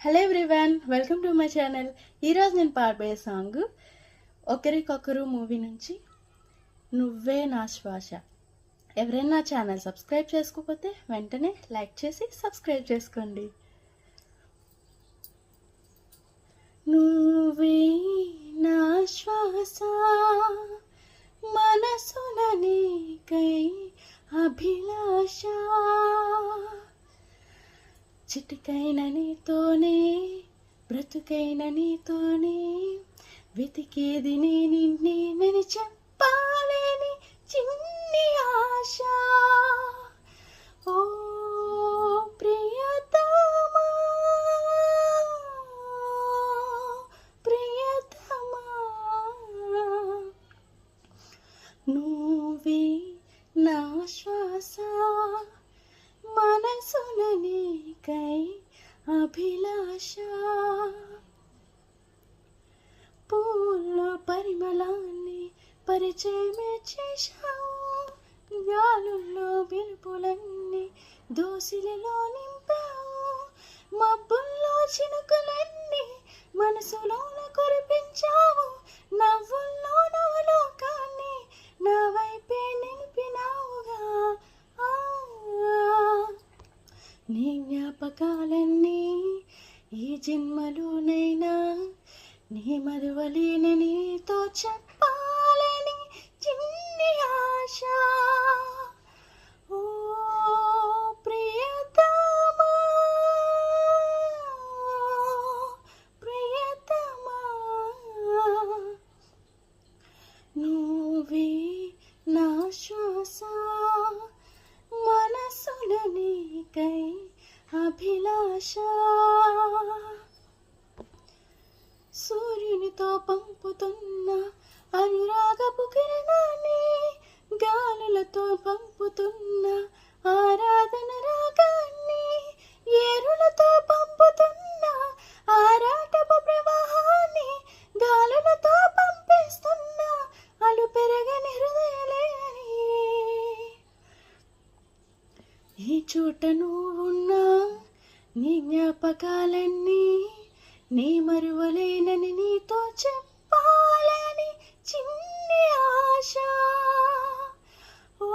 Hello everyone, welcome to my channel. ఈరోజు నేను పాడబోయే song ఒకరికొకరు మూవీ నుంచి నువ్వే నా శ్వాస. ఎవరైనా ఛానల్ సబ్స్క్రైబ్ చేసుకోకపోతే వెంటనే లైక్ చేసి సబ్స్క్రైబ్ చేసుకోండి. నువ్వే నా శ్వాస మనసున నీకై అభిలాష, చిటికైన నీతోనే బ్రతుకైన నీతోనే వెతికేది నిన్నే చెప్పాలని చిన్ని ఆశ. ఓ ప్రియతమా ప్రియతమా, నువ్వే నా శ్వాస మనసున నీకై అభిలాష. పూల్లో పరిమళాన్ని పరిచయమే చేశావు, గాలుల్లో పిలుపులన్నీ దోసిలిలో నింపావు, మబ్బుల్లో చినుకులన్నీ మనసులోన కురిపించావు, నవ్వుల్లో నవలోకాన్ని నా వైపే నిలిపినావుగా. నీ జ్ఞాపకాలన్నీ ఈ జన్మలోనైనా నీ మరువలేని నీతో చెప్పాలని చిన్ని ఆశ. ఓ ప్రియతమా ప్రియతమా, నువ్వే నా శ్వాస మనసున నీకై అభిలాష. సూర్యునితో పంపుతున్న అనురాగపు కిరణాన్ని, గాలులతో పంపుతున్న ఆరాధన రాగాన్ని, ఏరులతో పంపుతున్న ఆరాటపు ప్రవాహాన్ని, గాలులతో పంపిస్తున్న అలు పెరగని హృదయలేని ఈ చోట నువ్వున్నా నీ జ్ఞాపకాలన్నీ నీ మరువలేనని నీతో చెప్పాలని చిన్ని ఆశ. ఓ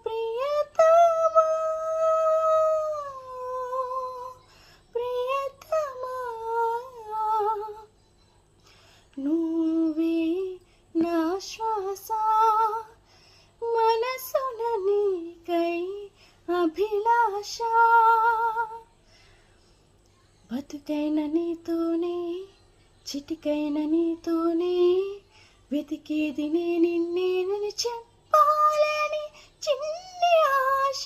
ప్రియతమా ప్రియతమా, నువ్వే నా శ్వాస మనసున నీకై అభిలాష. బతుకైన నీతోనే చిటికైన నీతోనే వెతికేది నిన్నే చెప్పాలని చిన్ని ఆశ.